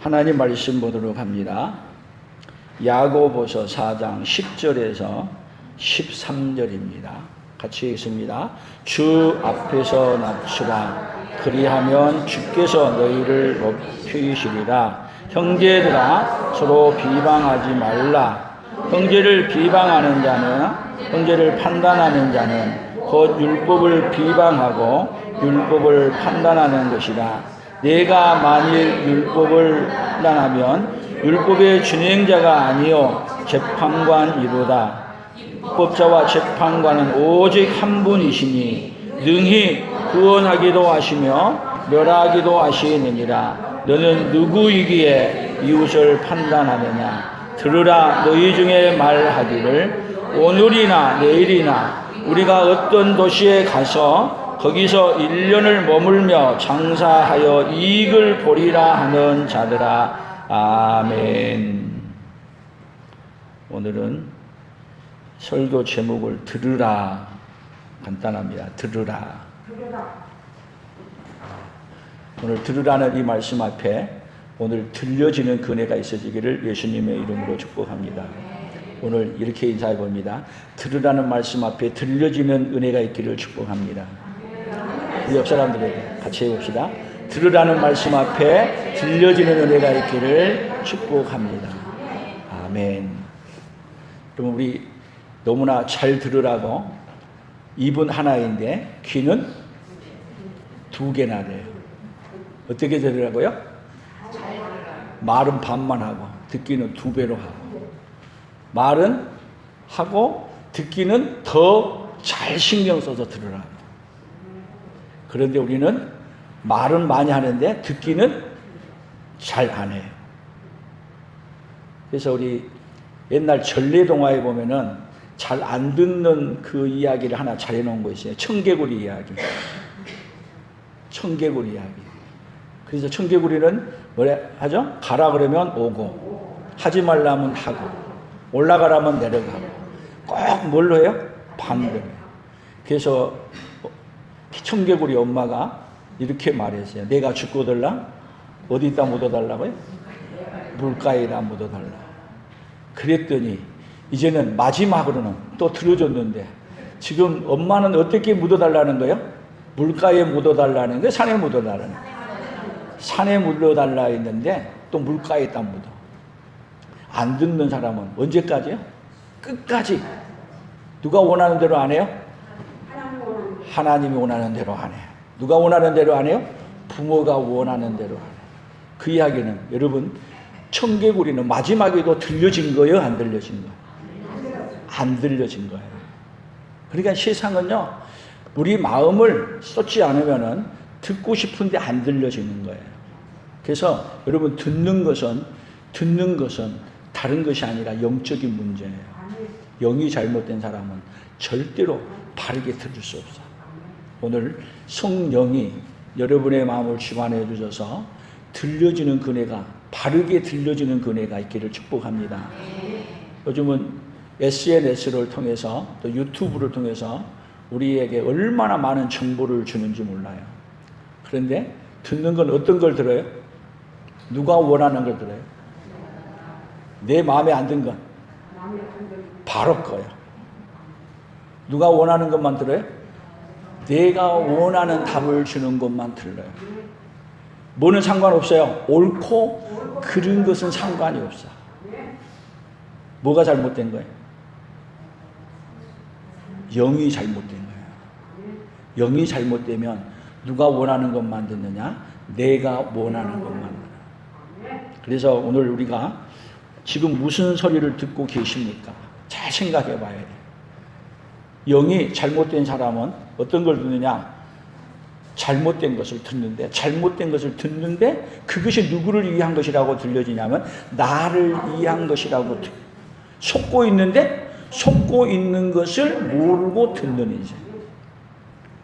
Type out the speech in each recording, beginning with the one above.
하나님 말씀 보도록 합니다. 야고보서 4장 10절에서 13절입니다. 같이 읽습니다. 주 앞에서 낮추라. 그리하면 주께서 너희를 높이시리라. 형제들아, 서로 비방하지 말라. 형제를 비방하는 자는, 형제를 판단하는 자는 곧 율법을 비방하고 율법을 판단하는 것이라. 내가 만일 율법을 판단하면 율법의 준행자가 아니요 재판관이로다. 율법자와 재판관은 오직 한 분이시니 능히 구원하기도 하시며 멸하기도 하시느니라. 너는 누구이기에 이웃을 판단하느냐? 들으라. 너희 중에 말하기를 오늘이나 내일이나 우리가 어떤 도시에 가서 거기서 1년을 머물며 장사하여 이익을 보리라 하는 자들아. 아멘. 오늘은 설교 제목을 들으라. 간단합니다. 들으라. 오늘 들으라는 이 말씀 앞에 오늘 들려지는 은혜가 있어지기를 예수님의 이름으로 축복합니다. 오늘 이렇게 인사해 봅니다. 들으라는 말씀 앞에 들려지는 은혜가 있기를 축복합니다. 우리 옆 사람들에게 같이 해봅시다. 들으라는 말씀 앞에 들려지는 은혜가 있기를 축복합니다. 아멘. 그럼 우리 너무나 잘 들으라고 입은 하나인데 귀는 두 개나 돼요. 어떻게 들으라고요? 말은 반만 하고 듣기는 두 배로 하고, 말은 하고 듣기는 더 잘 신경 써서 들으라. 그런데 우리는 말은 많이 하는데 듣기는 잘 안 해요. 그래서 우리 옛날 전래동화에 보면은 잘 안 듣는 그 이야기를 하나 잘 해놓은 거 있어요. 청개구리 이야기. 청개구리 이야기. 그래서 청개구리는 뭐래 하죠? 가라 그러면 오고, 하지 말라면 하고, 올라가라면 내려가고, 꼭 뭘로 해요? 반대로. 그래서 청개구리 엄마가 이렇게 말했어요. 내가 죽고들라? 어디다 묻어달라고요? 물가에다 묻어달라. 그랬더니 이제는 마지막으로는 또 들어줬는데, 지금 엄마는 어떻게 묻어달라는 거예요? 물가에 묻어달라는 거예요? 산에 묻어달라는 거예요? 산에 묻어달라 했는데 또 물가에다 묻어. 안 듣는 사람은 언제까지요? 끝까지. 누가 원하는 대로 안 해요? 하나님이 원하는 대로 안 해요. 누가 원하는 대로 안 해요? 부모가 원하는 대로 안 해요. 그 이야기는 여러분, 청개구리는 마지막에도 들려진 거예요? 안 들려진 거예요? 안 들려진 거예요. 그러니까 세상은요, 우리 마음을 쏟지 않으면은 듣고 싶은데 안 들려지는 거예요. 그래서 여러분, 듣는 것은 다른 것이 아니라 영적인 문제예요. 영이 잘못된 사람은 절대로 바르게 들을 수 없어요. 오늘 성령이 여러분의 마음을 주관해 주셔서 들려지는 은혜가, 바르게 들려지는 은혜가 있기를 축복합니다. 요즘은 SNS를 통해서 또 유튜브를 통해서 우리에게 얼마나 많은 정보를 주는지 몰라요. 그런데 듣는 건 어떤 걸 들어요? 누가 원하는 걸 들어요? 내 마음에 안 든 건 바로 거예요. 누가 원하는 것만 들어요? 내가 원하는 답을 주는 것만 들어요. 뭐는 상관없어요. 옳고 그른 것은 상관이 없어. 뭐가 잘못된 거예요? 영이 잘못된 거예요. 영이 잘못되면 누가 원하는 것만 듣느냐? 내가 원하는 것만 듣느냐. 그래서 오늘 우리가 지금 무슨 소리를 듣고 계십니까? 잘 생각해 봐야 돼요. 영이 잘못된 사람은 어떤 걸 듣느냐? 잘못된 것을 듣는데, 잘못된 것을 듣는데 그것이 누구를 위한 것이라고 들려지냐면 나를 위한 것이라고 속고 있는데, 속고 있는 것을 모르고 듣는 인생.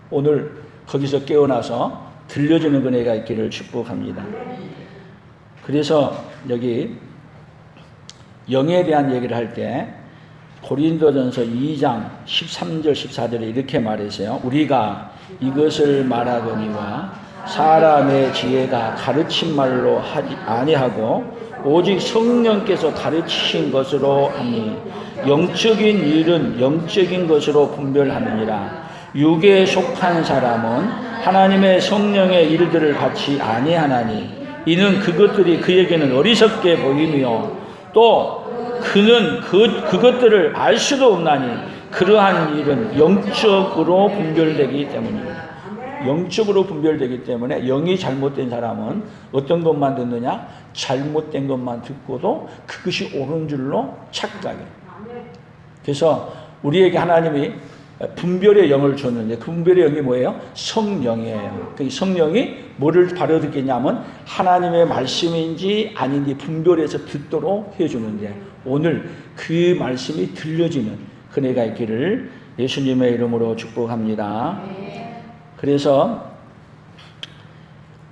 오늘 거기서 깨어나서 들려지는 은혜가 있기를 축복합니다. 그래서 여기 영에 대한 얘기를 할 때 고린도전서 2장 13절 14절에 이렇게 말했어요. 우리가 이것을 말하거니와 사람의 지혜가 가르친 말로 하지 아니하고 오직 성령께서 가르치신 것으로 하니 영적인 일은 영적인 것으로 분별하느니라. 육에 속한 사람은 하나님의 성령의 일들을 받지 아니하나니 이는 그것들이 그에게는 어리석게 보이며 또 그는 그것들을 알 수도 없나니 그러한 일은 영적으로 분별되기 때문입니다. 영적으로 분별되기 때문에 영이 잘못된 사람은 어떤 것만 듣느냐? 잘못된 것만 듣고도 그것이 옳은 줄로 착각해요. 그래서 우리에게 하나님이 분별의 영을 줬는데 그 분별의 영이 뭐예요? 성령이에요. 그 성령이 뭐를 바로 듣겠냐면 하나님의 말씀인지 아닌지 분별해서 듣도록 해주는데 오늘 그 말씀이 들려지는 그네가 있기를 예수님의 이름으로 축복합니다. 그래서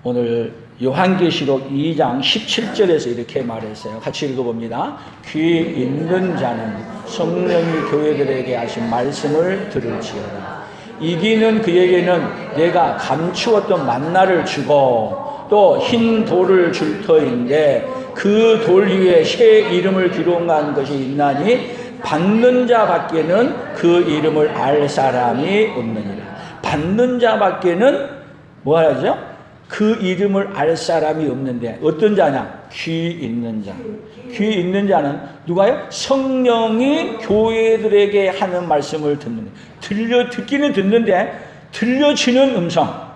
오늘 요한계시록 2장 17절에서 이렇게 말했어요. 같이 읽어봅니다. 귀 있는 자는 성령이 교회들에게 하신 말씀을 들을지어다. 이기는 그에게는 내가 감추었던 만나를 주고 또 흰 돌을 줄 터인데 그 돌 위에 새 이름을 기록한 것이 있나니 받는 자 밖에는 그 이름을 알 사람이 없느니라. 받는 자 밖에는 뭐 하죠? 그 이름을 알 사람이 없는데 어떤 자냐? 귀 있는 자. 귀 있는 자는 누가요? 성령이 교회들에게 하는 말씀을 듣는, 듣기는 듣는데 들려지는 음성.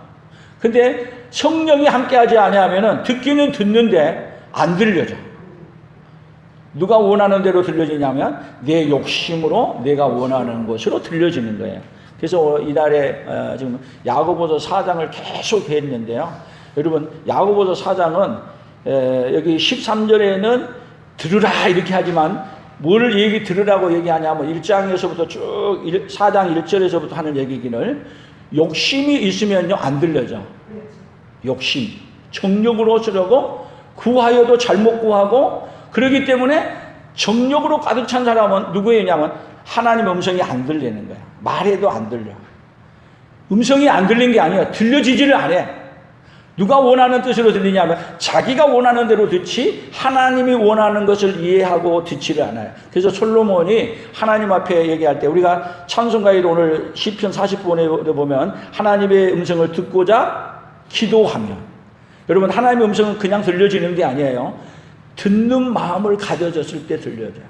근데 성령이 함께하지 아니하면은 듣기는 듣는데 안 들려져. 누가 원하는 대로 들려지냐면 내 욕심으로 내가 원하는 것으로 들려지는 거예요. 그래서 이달에 지금 야고보서 4장을 계속 했는데요. 여러분 야고보서 4장은 여기 13절에는 들으라 이렇게 하지만 뭘 들으라고 얘기하냐면 1장에서부터 쭉 4장 1절에서부터 하는 얘기기를 욕심이 있으면요 안 들려져. 욕심, 정욕으로 쓰려고 구하여도 잘못 구하고 그러기 때문에 정욕으로 가득 찬 사람은 누구였냐면 하나님의 음성이 안 들리는 거야. 말해도 안 들려. 음성이 안 들린 게 아니야. 들려지지를 않아. 누가 원하는 뜻으로 들리냐면 자기가 원하는 대로 듣지 하나님이 원하는 것을 이해하고 듣지를 않아요. 그래서 솔로몬이 하나님 앞에 얘기할 때 우리가 찬송가에 오늘 시편 40편에 보면 하나님의 음성을 듣고자 기도하면 여러분 하나님의 음성은 그냥 들려지는 게 아니에요. 듣는 마음을 가져졌을 때 들려져요.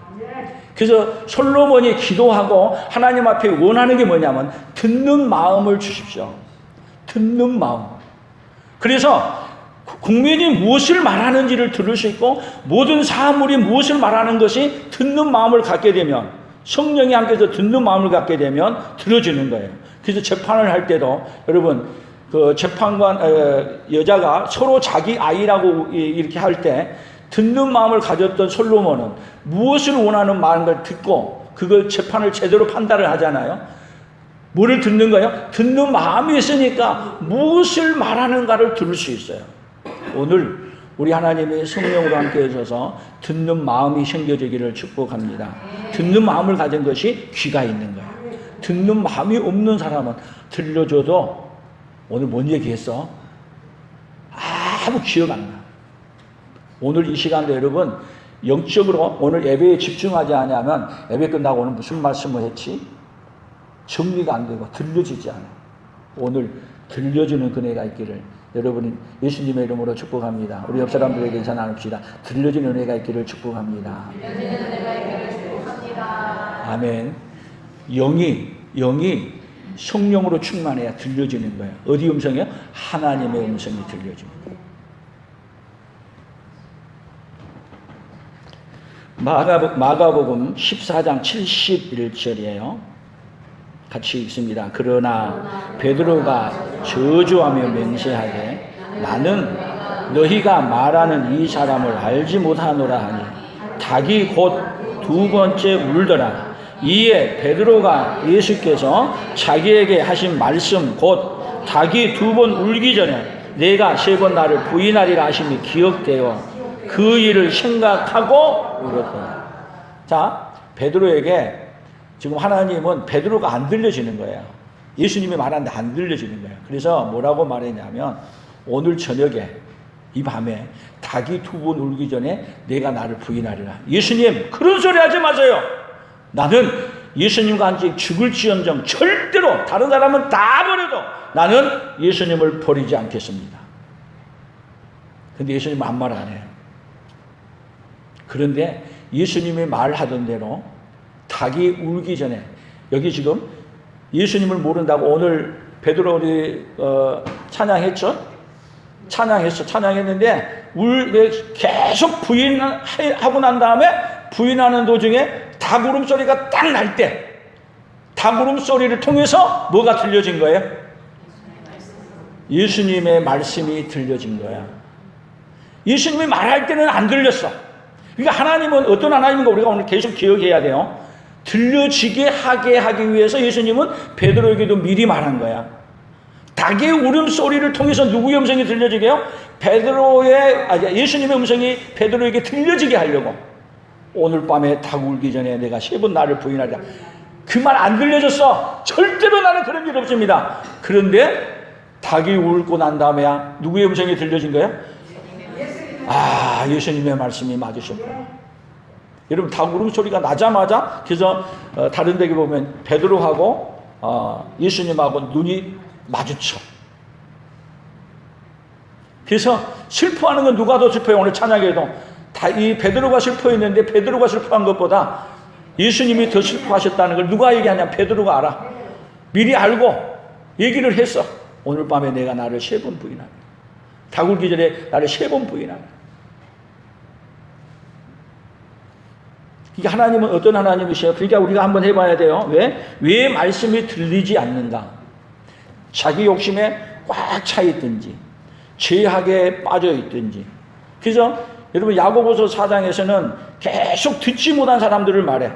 그래서 솔로몬이 기도하고 하나님 앞에 원하는 게 뭐냐면 듣는 마음을 주십시오. 듣는 마음. 그래서 국민이 무엇을 말하는지를 들을 수 있고 모든 사물이 무엇을 말하는 것이 듣는 마음을 갖게 되면 성령이 함께해서 듣는 마음을 갖게 되면 들어지는 거예요. 그래서 재판을 할 때도 여러분 그 재판관 여자가 서로 자기 아이라고 이렇게 할 때 듣는 마음을 가졌던 솔로몬은 무엇을 원하는 마음을 듣고 그걸 재판을 제대로 판단을 하잖아요. 뭐를 듣는 거예요? 듣는 마음이 있으니까 무엇을 말하는가를 들을 수 있어요. 오늘 우리 하나님의 성령으로 함께 해주셔서 듣는 마음이 생겨지기를 축복합니다. 듣는 마음을 가진 것이 귀가 있는 거예요. 듣는 마음이 없는 사람은 들려줘도 오늘 뭔 얘기했어? 아무 기억 안 나. 오늘 이 시간도 여러분 영적으로 오늘 예배에 집중하지 않으면 예배 끝나고 오늘 무슨 말씀을 했지? 정리가 안 되고 들려지지 않아요. 오늘 들려주는 그네가 있기를 여러분 예수님의 이름으로 축복합니다. 우리 옆 사람들에게 인사 나눕시다. 들려주는 은혜가 있기를 축복합니다. 아멘. 영이 성령으로 충만해야 들려지는 거예요. 어디 음성이요? 하나님의 음성이 들려지는 거예요. 마가복음 14장 71절이에요. 같이 읽습니다. 그러나 베드로가 저주하며 맹세하되 나는 너희가 말하는 이 사람을 알지 못하노라 하니 닭이 곧 두 번째 울더라. 이에 베드로가 예수께서 자기에게 하신 말씀 곧 닭이 두 번 울기 전에 내가 세 번 나를 부인하리라 하심이 기억되어 그 일을 생각하고 울었다. 자, 베드로에게 지금 하나님은 베드로가 안 들려지는 거예요. 예수님이 말하는데 안 들려지는 거예요. 그래서 뭐라고 말했냐면 오늘 저녁에 이 밤에 닭이 2번 울기 전에 내가 나를 부인하리라. 예수님 그런 소리 하지 마세요. 나는 예수님과 함께 죽을지언정 절대로 다른 사람은 다 버려도 나는 예수님을 버리지 않겠습니다. 근데 예수님은 아무 말 안 해요. 그런데 예수님이 말하던 대로 닭이 울기 전에, 여기 지금 예수님을 모른다고 오늘 베드로 우리 찬양했죠? 찬양했는데 계속 부인하고 난 다음에 부인하는 도중에 닭 울음소리가 딱 날 때 닭 울음소리를 통해서 뭐가 들려진 거예요? 예수님의 말씀이 들려진 거야. 예수님이 말할 때는 안 들렸어. 그러니까 하나님은 어떤 하나님인가 우리가 오늘 계속 기억해야 돼요. 들려지게 하기 위해서 예수님은 베드로에게도 미리 말한 거야. 닭의 울음소리를 통해서 누구의 음성이 들려지게 해요? 예수님의 음성이 베드로에게 들려지게 하려고. 오늘 밤에 닭 울기 전에 내가 3번 나를 부인하리라. 그 말 안 들려졌어. 절대로 나는 그런 일 없습니다. 그런데 닭이 울고 난 다음에야 누구의 음성이 들려진 거예요? 예수님의 말씀이 맞으셨구나. 여러분 닭 울음소리가 나자마자 그래서 다른 데에 보면 베드로하고 예수님하고 눈이 마주쳐. 그래서 슬퍼하는 건 누가 더 슬퍼해요? 오늘 찬양에도 이 베드로가 슬퍼했는데 베드로가 슬퍼한 것보다 예수님이 더 슬퍼하셨다는 걸 누가 얘기하냐? 베드로가 알아. 미리 알고 얘기를 했어. 오늘 밤에 내가 나를 3번 부인하라. 닭 울기 전에 나를 3번 부인하라. 그러니까 하나님은 어떤 하나님이세요? 그러니까 우리가 한번 해봐야 돼요. 왜 말씀이 들리지 않는가? 자기 욕심에 꽉 차 있든지 죄악에 빠져 있든지. 그래서 여러분 야고보서 4장에서는 계속 듣지 못한 사람들을 말해.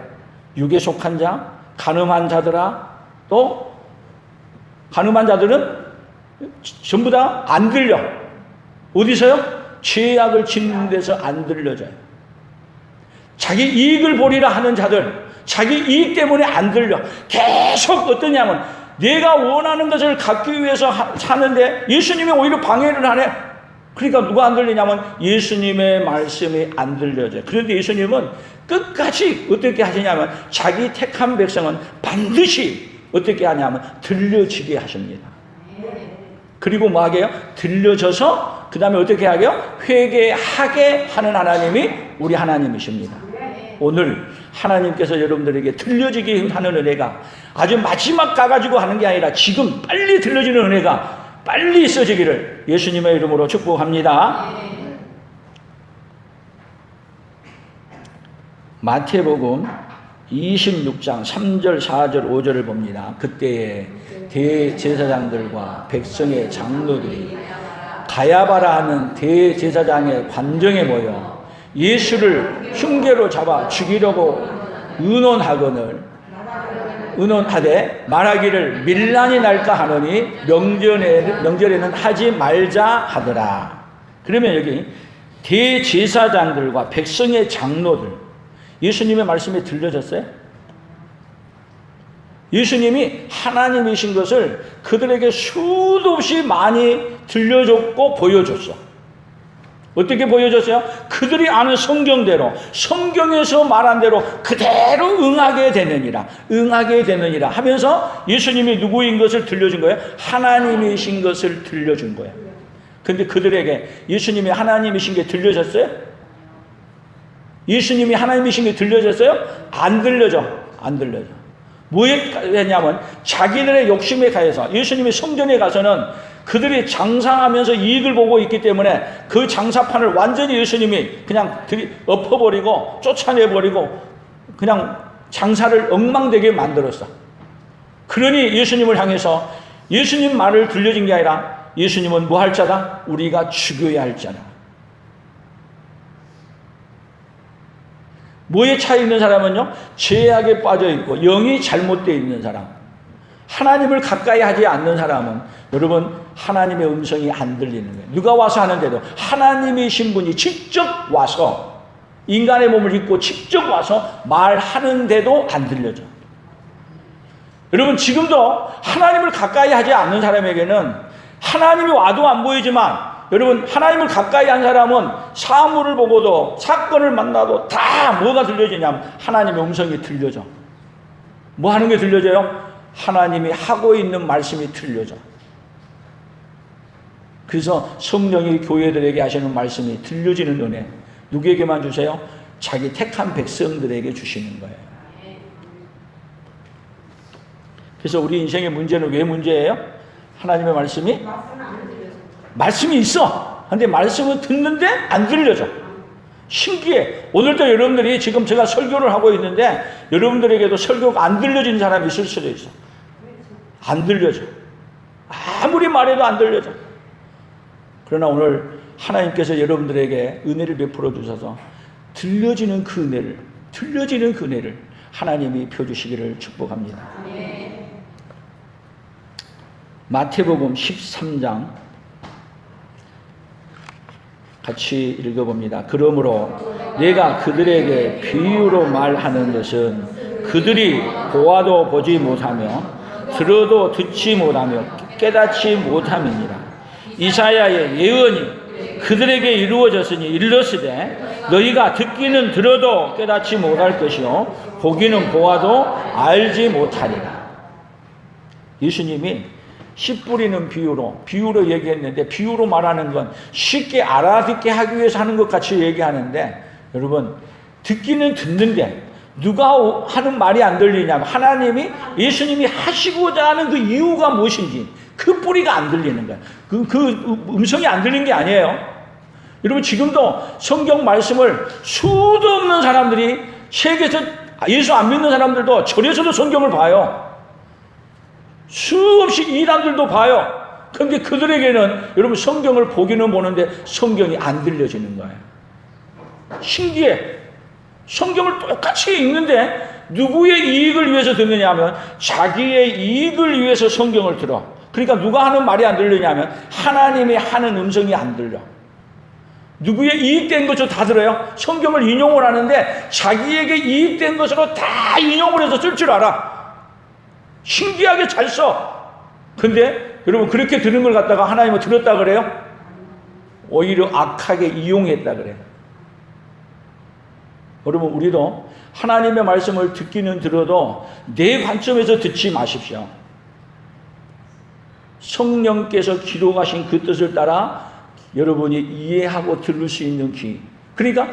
육에 속한 자, 간음한 자들아. 또 간음한 자들은 전부 다 안 들려. 어디서요? 죄악을 짓는 데서 안 들려져요. 자기 이익을 보리라 하는 자들, 자기 이익 때문에 안 들려. 계속 어떠냐면 내가 원하는 것을 갖기 위해서 사는데 예수님이 오히려 방해를 하네. 그러니까 누가 안 들리냐면 예수님의 말씀이 안 들려져요. 그런데 예수님은 끝까지 어떻게 하시냐면 자기 택한 백성은 반드시 어떻게 하냐면 들려지게 하십니다. 그리고 뭐 하게요? 들려져서 그 다음에 어떻게 하게요? 회개하게 하는 하나님이 우리 하나님이십니다. 오늘 하나님께서 여러분들에게 들려지게 하는 은혜가 아주 마지막 가가지고 하는 게 아니라 지금 빨리 들려지는 은혜가 빨리 있어지기를 예수님의 이름으로 축복합니다. 마태복음 26장 3절 4절 5절을 봅니다. 그때에 대제사장들과 백성의 장로들이 가야바라 하는 대제사장의 관정에 모여 예수를 흉계로 잡아 죽이려고 의논하되 말하기를 밀란이 날까 하노니 명절에는 하지 말자 하더라. 그러면 여기 대제사장들과 백성의 장로들, 예수님의 말씀이 들려졌어요? 예수님이 하나님이신 것을 그들에게 수도 없이 많이 들려줬고 보여줬어. 어떻게 보여줬어요? 그들이 아는 성경대로, 성경에서 말한 대로 그대로 응하게 되느니라 하면서 예수님이 누구인 것을 들려준 거예요? 하나님이신 것을 들려준 거예요. 근데 그들에게 예수님이 하나님이신 게 들려졌어요? 예수님이 하나님이신 게 들려졌어요? 안 들려져. 뭐에 했냐면 자기들의 욕심에 가해서 예수님이 성전에 가서는 그들이 장사하면서 이익을 보고 있기 때문에 그 장사판을 완전히 예수님이 그냥 엎어버리고 쫓아내버리고 그냥 장사를 엉망되게 만들었어. 그러니 예수님을 향해서 예수님 말을 들려진 게 아니라 예수님은 뭐 할 자다? 우리가 죽여야 할 자다. 뭐에 차 있는 사람은요? 죄악에 빠져 있고 영이 잘못되어 있는 사람. 하나님을 가까이 하지 않는 사람은 여러분 하나님의 음성이 안 들리는 거예요. 누가 와서 하는데도 하나님이신 분이 직접 와서 인간의 몸을 입고 직접 와서 말하는데도 안 들려져. 여러분 지금도 하나님을 가까이 하지 않는 사람에게는 하나님이 와도 안 보이지만 여러분 하나님을 가까이 한 사람은 사물을 보고도 사건을 만나도 다 뭐가 들려지냐면 하나님의 음성이 들려져. 뭐 하는 게 들려져요? 하나님이 하고 있는 말씀이 들려져. 그래서 성령이 교회들에게 하시는 말씀이 들려지는 은혜 누구에게만 주세요? 자기 택한 백성들에게 주시는 거예요. 그래서 우리 인생의 문제는 왜 문제예요? 하나님의 말씀이 있어. 근데 말씀을 듣는데 안 들려져. 신기해. 오늘도 여러분들이 지금 제가 설교를 하고 있는데 여러분들에게도 설교가 안 들려진 사람이 있을 수도 있어. 안 들려져. 아무리 말해도 안 들려져. 그러나 오늘 하나님께서 여러분들에게 은혜를 베풀어 주셔서 들려지는 그 은혜를 하나님이 펴주시기를 축복합니다. 마태복음 13장 같이 읽어봅니다. 그러므로 내가 그들에게 비유로 말하는 것은 그들이 보아도 보지 못하며 들어도 듣지 못하며 깨닫지 못함이니라. 이사야의 예언이 그들에게 이루어졌으니 이르렀으되 너희가 듣기는 들어도 깨닫지 못할 것이요 보기는 보아도 알지 못하리라. 예수님이 씨 뿌리는 비유로 얘기했는데 비유로 말하는 건 쉽게 알아듣게 하기 위해서 하는 것 같이 얘기하는데 여러분 듣기는 듣는데 누가 하는 말이 안 들리냐면 하나님이 예수님이 하시고자 하는 그 이유가 무엇인지 그 뿌리가 안 들리는 거예요. 그 음성이 안 들리는 게 아니에요. 여러분 지금도 성경 말씀을 수도 없는 사람들이 세계에서 예수 안 믿는 사람들도 절에서도 성경을 봐요. 수없이 이단들도 봐요. 그런데 그들에게는 여러분 성경을 보기는 보는데 성경이 안 들려지는 거예요. 신기해. 성경을 똑같이 읽는데 누구의 이익을 위해서 듣느냐 하면 자기의 이익을 위해서 성경을 들어. 그러니까 누가 하는 말이 안 들리냐면 하나님이 하는 음성이 안 들려. 누구의 이익된 것으로 다 들어요. 성경을 인용을 하는데 자기에게 이익된 것으로 다 인용을 해서 쓸 줄 알아. 신기하게 잘 써. 근데 여러분 그렇게 들은 걸 갖다가 하나님은 들었다 그래요? 오히려 악하게 이용했다 그래요. 여러분 우리도 하나님의 말씀을 듣기는 들어도 내 관점에서 듣지 마십시오. 성령께서 기록하신 그 뜻을 따라 여러분이 이해하고 들을 수 있는 귀. 그러니까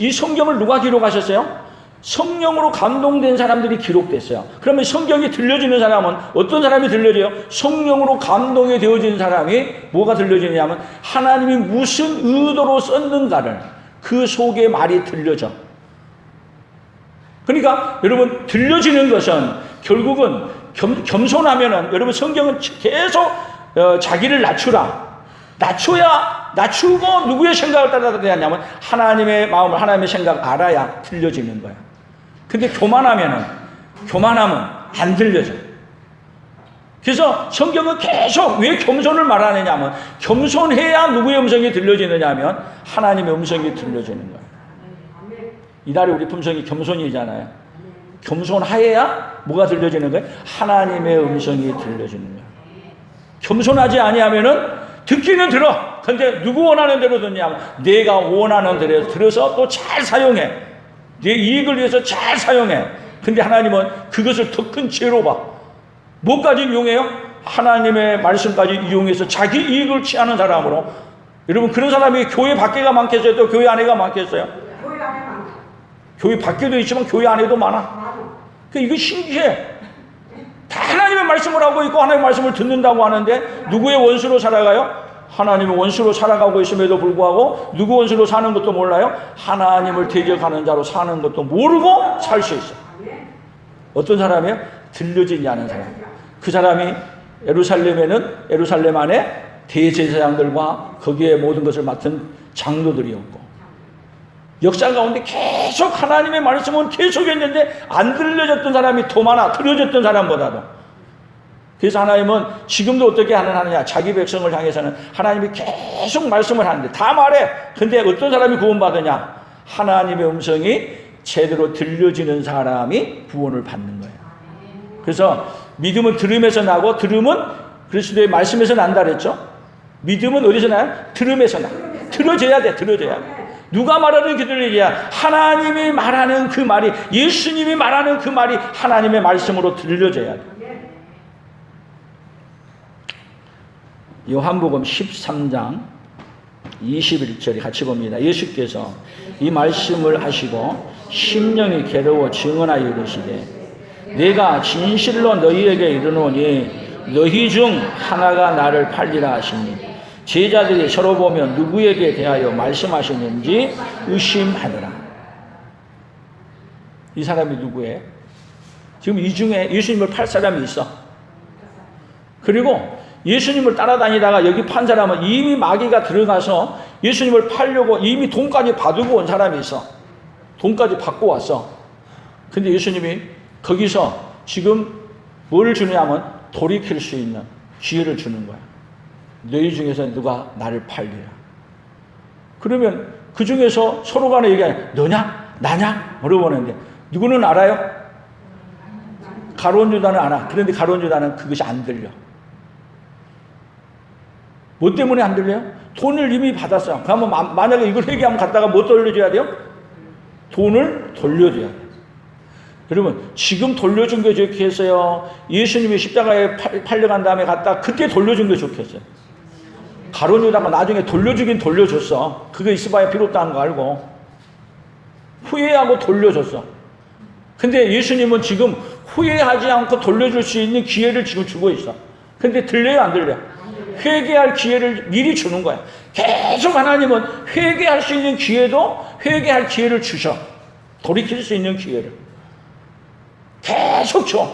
이 성경을 누가 기록하셨어요? 성령으로 감동된 사람들이 기록됐어요. 그러면 성경이 들려지는 사람은 어떤 사람이 들려져요? 성령으로 감동이 되어진 사람이 뭐가 들려지냐면 하나님이 무슨 의도로 썼는가를 그 속에 말이 들려져. 그러니까 여러분 들려지는 것은 결국은 겸손하면은 여러분 성경은 계속 자기를 낮추고 누구의 생각을 따라야 하냐면 하나님의 마음을 하나님의 생각을 알아야 들려지는 거야. 근데 교만하면 안 들려져. 그래서 성경은 계속 왜 겸손을 말하느냐면 겸손해야 누구의 음성이 들려지느냐면 하나님의 음성이 들려지는 거야. 이달에 우리 품성이 겸손이잖아요. 겸손하여야 뭐가 들려지는 거예요? 하나님의 음성이 들려지는 거야. 겸손하지 아니하면은 듣기는 들어. 근데 누구 원하는 대로 듣냐면 내가 원하는 대로 들어서 또 잘 사용해. 내 이익을 위해서 잘 사용해. 근데 하나님은 그것을 더 큰 죄로 봐. 뭐까지 이용해요? 하나님의 말씀까지 이용해서 자기 이익을 취하는 사람으로. 여러분 그런 사람이 교회 밖에가 많겠어요? 또 교회 안에가 많겠어요? 교회 밖에도 있지만 교회 안에도 많아. 그러니까 이거 신기해. 다 하나님의 말씀을 하고 있고 하나님의 말씀을 듣는다고 하는데 누구의 원수로 살아가요? 하나님의 원수로 살아가고 있음에도 불구하고 누구 원수로 사는 것도 몰라요? 하나님을 대적하는 자로 사는 것도 모르고 살 수 있어요. 어떤 사람이에요? 들려지지 않은 사람. 그 사람이 예루살렘 안에 대제사장들과 거기에 모든 것을 맡은 장로들이었고 역사 가운데 계속 하나님의 말씀은 계속했는데 안 들려졌던 사람이 더 많아. 들려졌던 사람보다도. 그래서 하나님은 지금도 어떻게 하느냐. 자기 백성을 향해서는 하나님이 계속 말씀을 하는데 다 말해. 근데 어떤 사람이 구원받으냐. 하나님의 음성이 제대로 들려지는 사람이 구원을 받는 거예요. 그래서 믿음은 들음에서 나고 들음은 그리스도의 말씀에서 난다 그랬죠? 믿음은 어디서 나요? 들음에서 나. 들어져야 돼. 들어져야 돼. 누가 말하는 기도를 얘기야? 하나님이 말하는 그 말이, 예수님이 말하는 그 말이 하나님의 말씀으로 들려져야 돼. 요한복음 13장 21절에 같이 봅니다. 예수께서 이 말씀을 하시고 심령이 괴로워 증언하여 이르시되 내가 진실로 너희에게 이르노니 너희 중 하나가 나를 팔리라 하시니 제자들이 서로 보며 누구에게 대하여 말씀하시는지 의심하더라. 이 사람이 누구예요? 지금 이 중에 예수님을 팔 사람이 있어. 그리고 예수님을 따라다니다가 여기 판 사람은 이미 마귀가 들어가서 예수님을 팔려고 이미 돈까지 받고 온 사람이 있어. 돈까지 받고 왔어. 근데 예수님이 거기서 지금 뭘 주냐면 돌이킬 수 있는 기회를 주는 거야. 너희 중에서 누가 나를 팔리라. 그러면 그 중에서 서로 간에 얘기하냐? 너냐? 나냐? 물어보는데 누구는 알아요? 가룟 유다는 알아. 그런데 가룟 유다는 그것이 안 들려. 뭐 때문에 안 들려요? 돈을 이미 받았어요. 그러면 만약에 이걸 회개하면 갔다가 뭐 돌려줘야 돼요? 돈을 돌려줘야 돼요. 여러분 지금 돌려준 게 좋겠어요? 예수님이 십자가에 팔려간 다음에 갔다 그때 돌려준 게 좋겠어요? 가룟 유다가 나중에 돌려주긴 돌려줬어. 그게 이스바의 필요도 하는 거 알고 후회하고 돌려줬어. 근데 예수님은 지금 후회하지 않고 돌려줄 수 있는 기회를 지금 주고 있어. 근데 들려요 안 들려? 회개할 기회를 미리 주는 거야. 계속 하나님은 회개할 수 있는 기회도 회개할 기회를 주셔. 돌이킬 수 있는 기회를 계속 줘.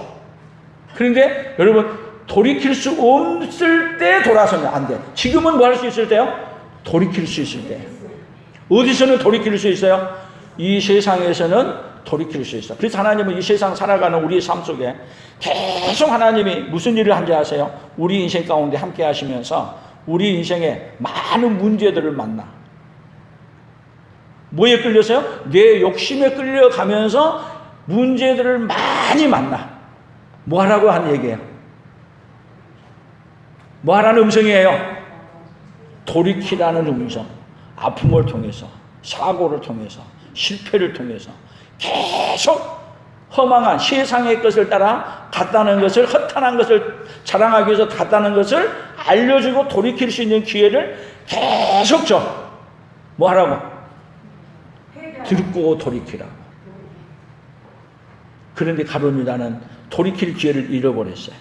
그런데 여러분 돌이킬 수 없을 때 돌아서면 안 돼. 지금은 뭐 할 수 있을 때요? 돌이킬 수 있을 때. 어디서는 돌이킬 수 있어요? 이 세상에서는 돌이킬 수 있어. 그래서 하나님은 이 세상 살아가는 우리의 삶 속에 계속 하나님이 무슨 일을 한지 아세요? 우리 인생 가운데 함께 하시면서 우리 인생에 많은 문제들을 만나. 뭐에 끌려서요? 내 욕심에 끌려가면서 문제들을 많이 만나. 뭐 하라고 하는 얘기예요? 뭐 하라는 음성이에요? 돌이키라는 음성. 아픔을 통해서, 사고를 통해서, 실패를 통해서 계속 허망한 세상의 것을 따라 갔다는 것을, 허탄한 것을 자랑하기 위해서 갔다는 것을 알려주고 돌이킬 수 있는 기회를 계속 줘. 뭐 하라고? 듣고 돌이키라고. 그런데 가룟 유다는 돌이킬 기회를 잃어버렸어요.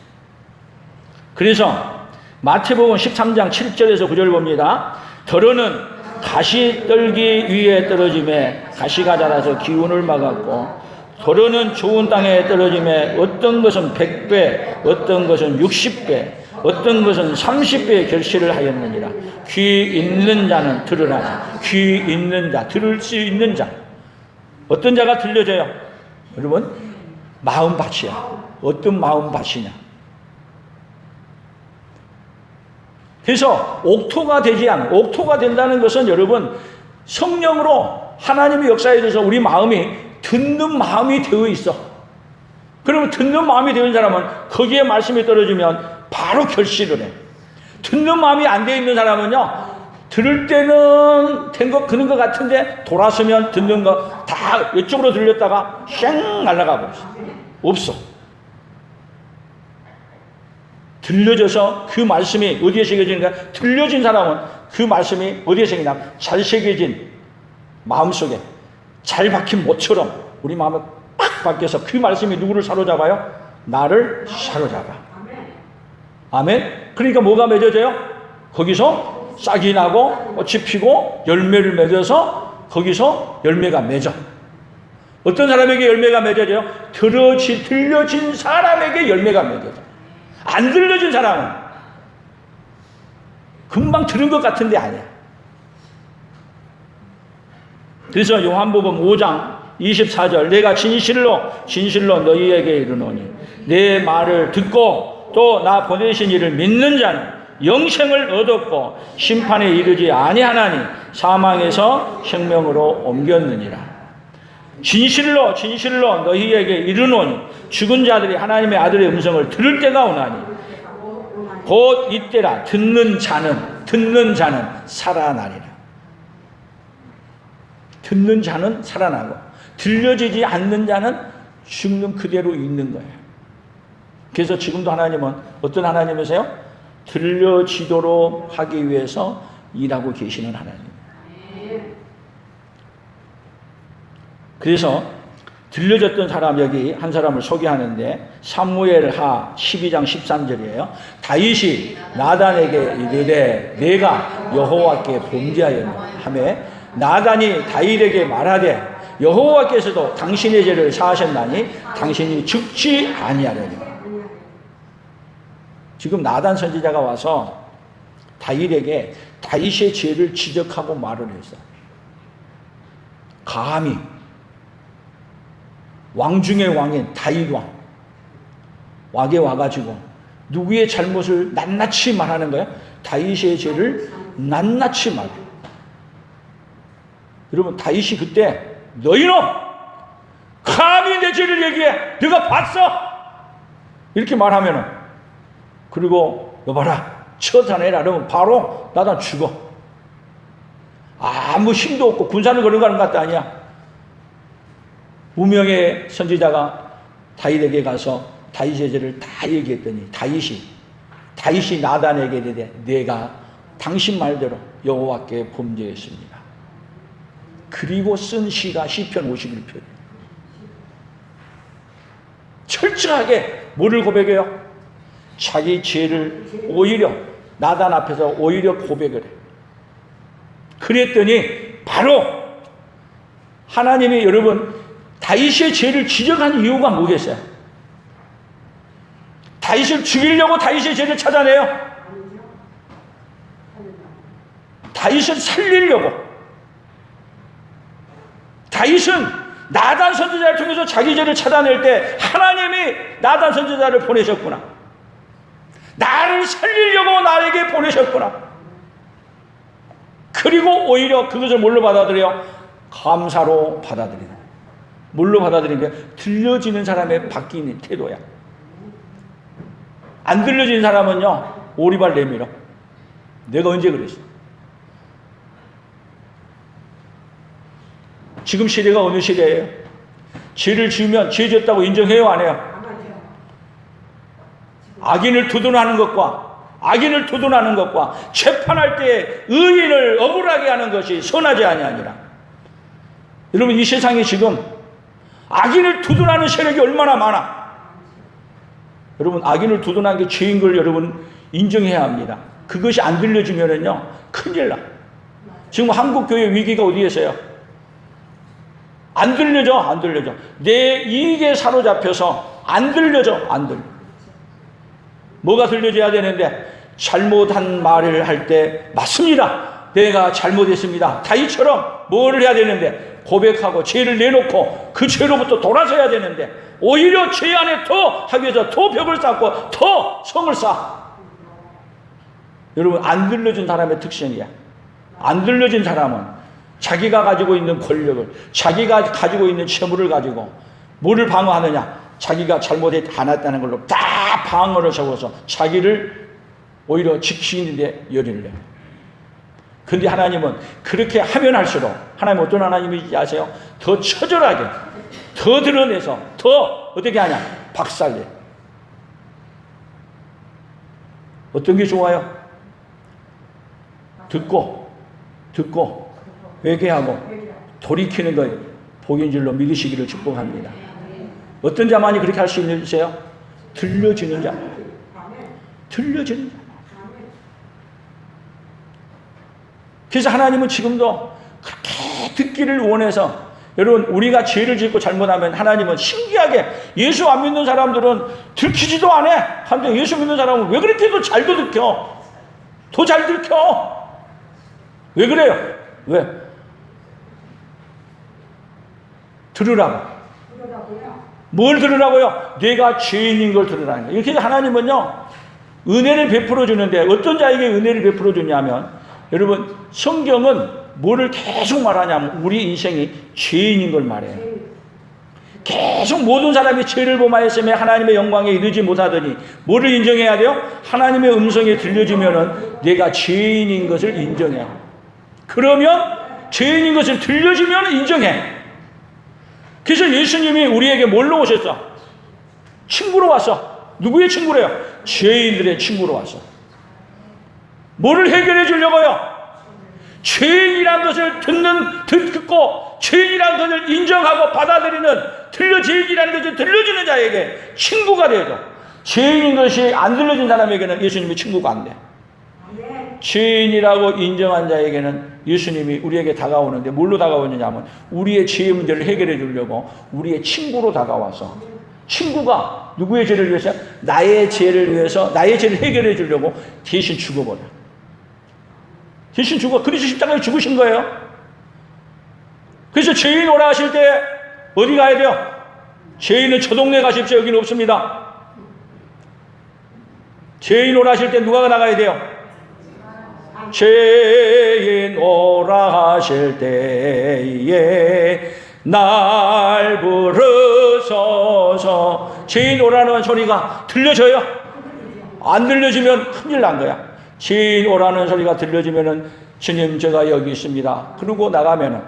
그래서 마태복음 13장 7절에서 9절 봅니다. 더러는 가시 떨기 위에 떨어짐에 가시가 자라서 기운을 막았고 더러는 좋은 땅에 떨어짐에 어떤 것은 100배, 어떤 것은 60배, 어떤 것은 30배의 결실을 하였느니라. 귀 있는 자는 들으라. 귀 있는 자, 들을 수 있는 자. 어떤 자가 들려져요? 여러분, 마음밭이야. 어떤 마음밭이냐? 그래서 옥토가 되지 않은, 옥토가 된다는 것은 여러분 성령으로 하나님의 역사에 대해서 우리 마음이 듣는 마음이 되어 있어. 그러면 듣는 마음이 되는 사람은 거기에 말씀이 떨어지면 바로 결실을 해. 듣는 마음이 안 되어 있는 사람은요, 들을 때는 된 거 그런 것 같은데 돌아서면 듣는 거 다 이쪽으로 들렸다가 쌩 날아가 버렸어. 없어. 들려져서 그 말씀이 어디에 새겨지는가? 들려진 사람은 그 말씀이 어디에 새기냐? 잘 새겨진 마음속에 잘 박힌 못처럼 우리 마음에 딱 박혀서 그 말씀이 누구를 사로잡아요? 나를 사로잡아. 아멘. 그러니까 뭐가 맺어져요? 거기서 싹이 나고 꽃이 피고 열매를 맺어서 거기서 열매가 맺어. 어떤 사람에게 열매가 맺어져요? 들려진 사람에게 열매가 맺어져. 안 들려진 사람은 금방 들은 것 같은데 아니야. 그래서 요한복음 5장 24절 내가 진실로 너희에게 이르노니 내 말을 듣고 또 나 보내신 이를 믿는 자는 영생을 얻었고 심판에 이르지 아니하나니 사망에서 생명으로 옮겼느니라. 진실로 너희에게 이르노니 죽은 자들이 하나님의 아들의 음성을 들을 때가 오나니 곧 이때라 듣는 자는 살아나리라. 듣는 자는 살아나고 들려지지 않는 자는 죽는 그대로 있는 거예요. 그래서 지금도 하나님은 어떤 하나님이세요? 들려지도록 하기 위해서 일하고 계시는 하나님. 그래서 들려졌던 사람, 여기 한 사람을 소개하는데 사무엘하 12장 13절이에요. 다윗이 나단에게 이르되 내가 여호와께 범죄하였노라 하매 나단이 다윗에게 말하되 여호와께서도 당신의 죄를 사하셨나니 당신이 죽지 아니하려니와. 지금 나단 선지자가 와서 다윗에게 다윗의 죄를 지적하고 말을 했어요. 감히 왕 중의 왕인 다윗 왕에 와가지고 누구의 잘못을 낱낱이 말하는 거예요? 다윗의 죄를 낱낱이 말해요. 여러분, 다윗이 그때 너희놈 감히 내 죄를 얘기해, 네가 봤어? 이렇게 말하면은, 그리고 여봐라 처단해라 그러면 바로 나단 죽어. 아무 힘도 없고 군사를 걸어가는 것 아니야. 무명의 선지자가 다윗에게 가서 다윗의 죄를 다 얘기했더니 다윗이 나단에게 이르되 내가 당신 말대로 여호와께 범죄했습니다. 그리고 쓴 시가 시편 51편. 철저하게 뭐를 고백해요? 자기 죄를 오히려 나단 앞에서 오히려 고백을 해. 그랬더니 바로 하나님이 여러분 다윗의 죄를 지적한 이유가 뭐겠어요? 다윗을 죽이려고 다윗의 죄를 찾아내요? 다윗을 살리려고. 다윗은 나단 선지자를 통해서 자기 죄를 찾아낼 때 하나님이 나단 선지자를 보내셨구나. 나를 살리려고 나에게 보내셨구나. 그리고 오히려 그것을 뭘로 받아들여? 감사로 받아들이는. 뭘로 받아들이는 게 들려지는 사람의 바뀌는 태도야. 안 들려지는 사람은요 오리발 내밀어. 내가 언제 그랬어? 지금 시대가 어느 시대예요? 죄를 지으면 죄 졌다고 인정해요, 안 해요? 악인을 두둔하는 것과 재판할 때 의인을 억울하게 하는 것이 선하지 아니하니라. 여러분, 이 세상에 지금 악인을 두둔하는 세력이 얼마나 많아. 여러분, 악인을 두둔하는 게 죄인 걸 여러분 인정해야 합니다. 그것이 안 들려지면은요 큰일 나. 지금 한국 교회 위기가 어디에서요? 안 들려져. 내 이익에 사로잡혀서 안 들려져. 뭐가 들려져야 되는데, 잘못한 말을 할 때 맞습니다, 내가 잘못했습니다, 다윗처럼 뭐를 해야 되는데 고백하고 죄를 내놓고 그 죄로부터 돌아서야 되는데, 오히려 죄 안에 더 하기 위해서 더 벽을 쌓고 더 성을 쌓아. 여러분, 안 들려진 사람의 특징이야. 안 들려진 사람은 자기가 가지고 있는 권력을, 자기가 가지고 있는 채무를 가지고 뭐를 방어하느냐? 자기가 잘못하지 않았다는 걸로 다 방어를 세워서 자기를 오히려 지키는 데 열의를 내요. 그런데 하나님은 그렇게 하면 할수록, 하나님 어떤 하나님인지 아세요? 더 처절하게, 더 드러내서 더 어떻게 하냐? 박살내. 어떤 게 좋아요? 듣고 회개하고 돌이키는 것 복인 줄로 믿으시기를 축복합니다. 어떤 자만이 그렇게 할 수 있으세요? 들려지는 자. 그래서 하나님은 지금도 그렇게 듣기를 원해서, 여러분, 우리가 죄를 짓고 잘못하면 하나님은 신기하게, 예수 안 믿는 사람들은 들키지도 않아. 한데 예수 믿는 사람은 왜 그렇게 더 잘도 들켜? 더 잘 들켜. 왜 그래요? 왜? 들으라고. 뭘 들으라고요? 내가 죄인인 걸 들으라는 거예요. 이렇게 하나님은요 은혜를 베풀어 주는데, 어떤 자에게 은혜를 베풀어 주냐면, 여러분, 성경은 뭐를 계속 말하냐면 우리 인생이 죄인인 걸 말해요. 계속 모든 사람이 죄를 범하였으며 하나님의 영광에 이르지 못하더니 뭐를 인정해야 돼요? 하나님의 음성이 들려지면은 내가 죄인인 것을 인정해요. 그러면 죄인인 것을 들려주면 인정해. 그래서 예수님이 우리에게 뭘로 오셨어? 친구로 왔어. 누구의 친구래요? 죄인들의 친구로 왔어. 뭐를 해결해 주려고요? 죄인이란 것을 듣고 죄인이란 것을 인정하고 받아들이는 죄인이라는 것을 들려주는 자에게 친구가 되죠. 죄인인 것이 안 들려진 사람에게는 예수님이 친구가 안 돼. 죄인이라고 인정한 자에게는 예수님이 우리에게 다가오는데 뭘로 다가오느냐면 우리의 죄의 문제를 해결해 주려고 우리의 친구로 다가와서 친구가 누구의 죄를 위해서? 나의 죄를 위해서 나의 죄를 해결해 주려고 대신 죽어버려. 대신 그리스도 십자가에 죽으신 거예요. 그래서 죄인 오라 하실 때 어디 가야 돼요? 죄인은 저 동네 가십시오. 여기는 없습니다. 죄인 오라 하실 때 누가 나가야 돼요? 죄인 오라 하실 때에 날 부르소서. 죄인 오라는 소리가 들려져요? 안 들려지면 큰일 난 거야. 죄인 오라는 소리가 들려지면은 주님 제가 여기 있습니다. 그러고 나가면은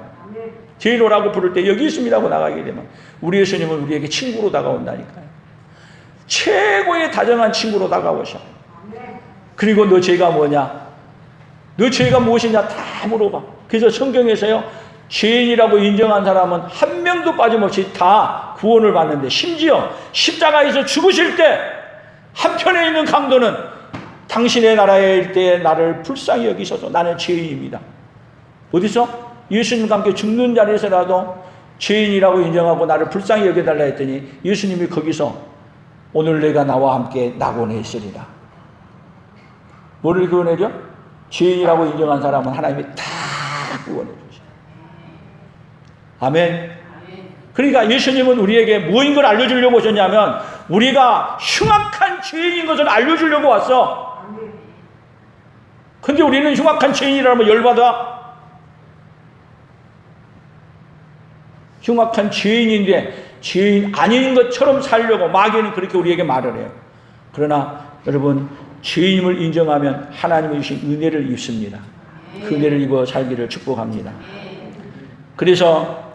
죄인 오라고 부를 때 여기 있습니다 하고 나가게 되면 우리 예수님은 우리에게 친구로 다가온다니까요. 최고의 다정한 친구로 다가오셔. 그리고 너 죄가 뭐냐? 너 죄가 무엇이냐? 다 물어봐. 그래서 성경에서요, 죄인이라고 인정한 사람은 한 명도 빠짐없이 다 구원을 받는데 심지어 십자가에서 죽으실 때 한편에 있는 강도는 당신의 나라에 일 때 나를 불쌍히 여기셔서 나는 죄인입니다. 어디서? 예수님과 함께 죽는 자리에서라도 죄인이라고 인정하고 나를 불쌍히 여겨달라 했더니 예수님이 거기서 오늘 내가 나와 함께 낙원에 있으리라. 뭐를 구원해줘? 죄인이라고 인정한 사람은 하나님이 다 구원해 주셔. 아멘. 그러니까 예수님은 우리에게 무엇인 걸 알려주려고 오셨냐면 우리가 흉악한 죄인인 것을 알려주려고 왔어. 근데 우리는 흉악한 죄인이라면 열받아. 흉악한 죄인인데 죄인 아닌 것처럼 살려고 마귀는 그렇게 우리에게 말을 해요. 그러나 여러분 죄인임을 인정하면 하나님이 주신 은혜를 입습니다. 그 은혜를 입어 살기를 축복합니다. 그래서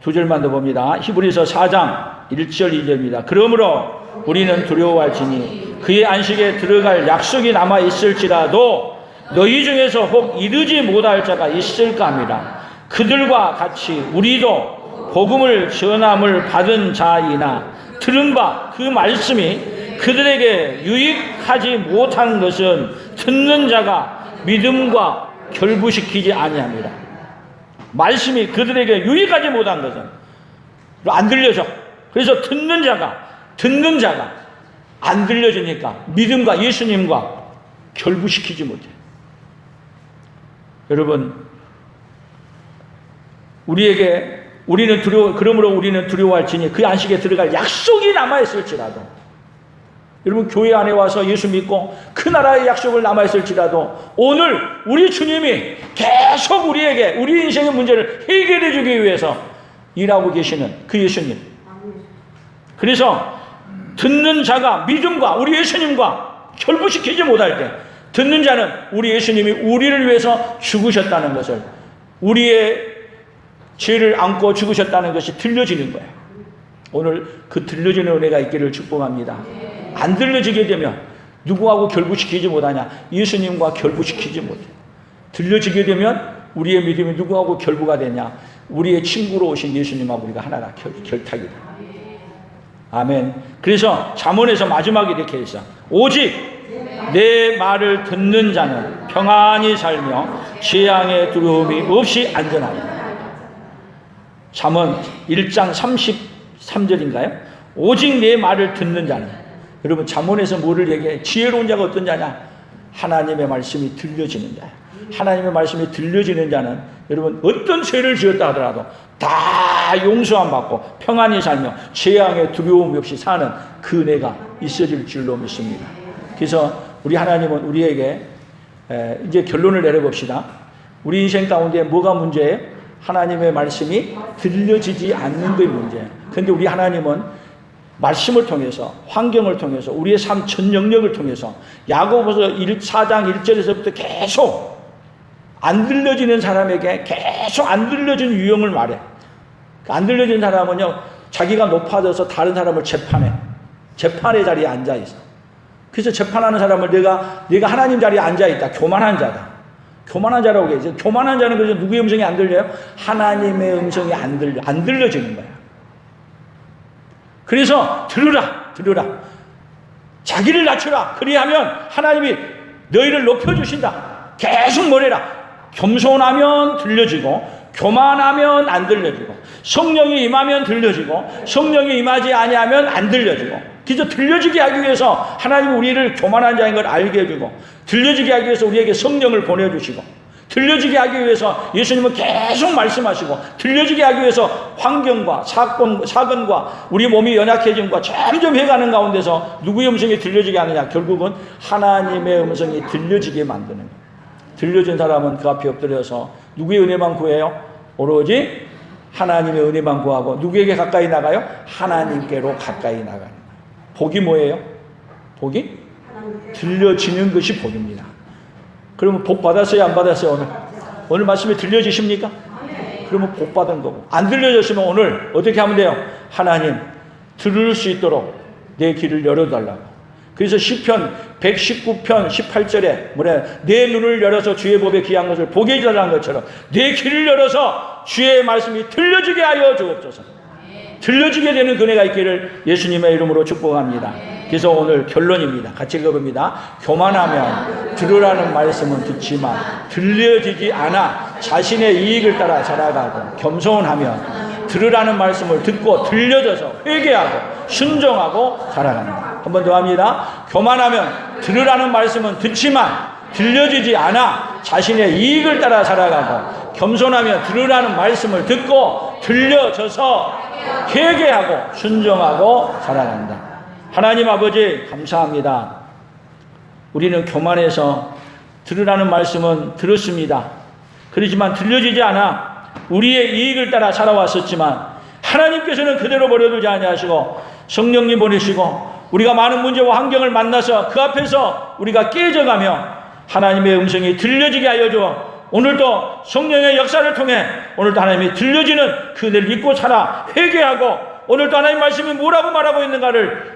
두 절만 더 봅니다. 히브리서 4장 1절 2절입니다. 그러므로 우리는 두려워할지니 그의 안식에 들어갈 약속이 남아 있을지라도 너희 중에서 혹 이르지 못할 자가 있을까 합니다. 그들과 같이 우리도 복음을 전함을 받은 자이나 들은 바 그 말씀이 그들에게 유익하지 못한 것은 듣는 자가 믿음과 결부시키지 아니합니다. 말씀이 그들에게 유익하지 못한 것은 안 들려져. 그래서 듣는 자가 안 들려지니까 믿음과 예수님과 결부시키지 못해. 여러분, 그러므로 우리는 두려워할지니 그 안식에 들어갈 약속이 남아있을지라도, 여러분 교회 안에 와서 예수 믿고 그 나라의 약속을 남아있을지라도 오늘 우리 주님이 계속 우리에게 우리 인생의 문제를 해결해 주기 위해서 일하고 계시는 그 예수님. 그래서 듣는 자가 믿음과 우리 예수님과 결부시키지 못할 때 듣는 자는 우리 예수님이 우리를 위해서 죽으셨다는 것을, 우리의 죄를 안고 죽으셨다는 것이 들려지는 거예요. 오늘 그 들려지는 은혜가 있기를 축복합니다. 안 들려지게 되면 누구하고 결부시키지 못하냐? 예수님과 결부시키지 못해. 들려지게 되면 우리의 믿음이 누구하고 결부가 되냐? 우리의 친구로 오신 예수님하고 우리가 하나가 결탁이다. 아멘. 그래서 잠언에서 마지막에 이렇게 했어. 오직 내 말을 듣는 자는 평안히 살며 재앙의 두려움이 없이 안전하리라. 잠언 1장 33절인가요? 오직 내 말을 듣는 자는, 여러분 잠언에서 뭐를 얘기해? 지혜로운 자가 어떤 자냐? 하나님의 말씀이 들려지는 자야. 하나님의 말씀이 들려지는 자는 여러분 어떤 죄를 지었다 하더라도 다 용서함 받고 평안히 살며 재앙의 두려움 없이 사는 그 은혜가 있어질 줄로 믿습니다. 그래서 우리 하나님은 우리에게 이제 결론을 내려봅시다. 우리 인생 가운데 뭐가 문제예요? 하나님의 말씀이 들려지지 않는 것이 문제예요. 그런데 우리 하나님은 말씀을 통해서, 환경을 통해서, 우리의 삶 전 영역을 통해서 야고보서 4장 1절에서부터 계속 안 들려지는 사람에게 계속 안 들려진 유형을 말해. 안 들려진 사람은요, 자기가 높아져서 다른 사람을 재판해. 재판의 자리에 앉아있어. 그래서 재판하는 사람을 내가 하나님 자리에 앉아있다. 교만한 자다. 교만한 자라고 얘기해요. 교만한 자는 그래서 누구의 음성이 안 들려요? 하나님의 음성이 안 들려지는 거야. 그래서 들으라. 자기를 낮추라. 그리하면 하나님이 너희를 높여주신다. 계속 뭐래라. 겸손하면 들려지고, 교만하면 안 들려지고, 성령이 임하면 들려지고, 성령이 임하지 아니하면 안 들려지고. 그래서 들려지게 하기 위해서 하나님이 우리를 교만한 자인 걸 알게 해주고, 들려지게 하기 위해서 우리에게 성령을 보내주시고, 들려지게 하기 위해서 예수님은 계속 말씀하시고, 들려지게 하기 위해서 환경과 사건과 우리 몸이 연약해짐과 점점 해가는 가운데서 누구의 음성이 들려지게 하느냐? 결국은 하나님의 음성이 들려지게 만드는 거예요. 들려진 사람은 그 앞에 엎드려서 누구의 은혜만 구해요? 오로지 하나님의 은혜만 구하고, 누구에게 가까이 나가요? 하나님께로 가까이 나가는 거예요. 복이 뭐예요? 복이? 들려지는 것이 복입니다. 그러면 복 받았어요? 안 받았어요? 오늘 말씀이 들려지십니까? 그러면 복 받은 거고, 안 들려졌으면 오늘 어떻게 하면 돼요? 하나님, 들을 수 있도록 내 귀를 열어달라고. 그래서 시편 119편 18절에 내 눈을 열어서 주의 법에 귀한 것을 보게 해달라는 것처럼 내 귀를 열어서 주의 말씀이 들려지게 하여 주옵소서. 들려지게 되는 그네가 있기를 예수님의 이름으로 축복합니다. 그래서 오늘 결론입니다. 같이 읽어봅니다. 교만하면 들으라는 말씀은 듣지만 들려지지 않아 자신의 이익을 따라 자라가고, 겸손하면 들으라는 말씀을 듣고 들려져서 회개하고 순종하고 자라간다. 한 번 더 합니다. 교만하면 들으라는 말씀은 듣지만 들려지지 않아 자신의 이익을 따라 살아가고, 겸손하면 들으라는 말씀을 듣고 들려져서 회개하고 순종하고 살아간다. 하나님 아버지 감사합니다. 우리는 교만해서 들으라는 말씀은 들었습니다. 그렇지만 들려지지 않아 우리의 이익을 따라 살아왔었지만 하나님께서는 그대로 버려두지 아니하시고 성령님 보내시고 우리가 많은 문제와 환경을 만나서 그 앞에서 우리가 깨져가며 하나님의 음성이 들려지게 하여 주어 오늘도 성령의 역사를 통해 오늘도 하나님이 들려지는 그들을 잊고 살아 회개하고 오늘도 하나님 말씀이 뭐라고 말하고 있는가를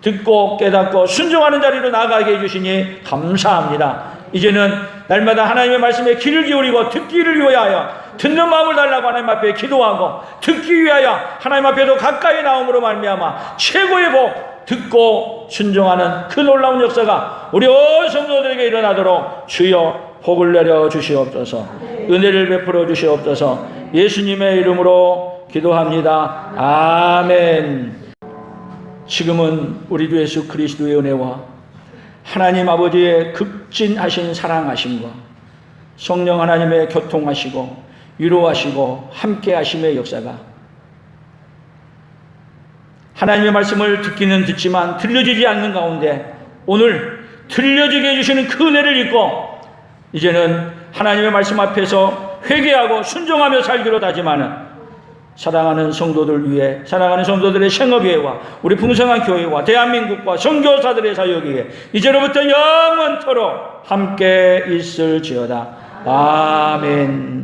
듣고 깨닫고 순종하는 자리로 나아가게 해주시니 감사합니다. 이제는 날마다 하나님의 말씀에 귀를 기울이고 듣기를 위하여 듣는 마음을 달라고 하나님 앞에 기도하고 듣기 위하여 하나님 앞에도 가까이 나옴으로 말미암아 최고의 복 듣고 순종하는 그 놀라운 역사가 우리 온 성도들에게 일어나도록 주여 복을 내려 주시옵소서. 은혜를 베풀어 주시옵소서. 예수님의 이름으로 기도합니다. 아멘. 지금은 우리 주 예수 그리스도의 은혜와 하나님 아버지의 극진하신 사랑하심과 성령 하나님의 교통하시고 위로하시고 함께하심의 역사가 하나님의 말씀을 듣기는 듣지만 들려지지 않는 가운데 오늘 들려지게 해주시는 그 은혜를 잊고 이제는 하나님의 말씀 앞에서 회개하고 순종하며 살기로 다짐하는 사랑하는 성도들 위해 사랑하는 성도들의 생업예와 우리 풍성한 교회와 대한민국과 선교사들의 사역에 이제로부터 영원토록 함께 있을지어다. 아멘.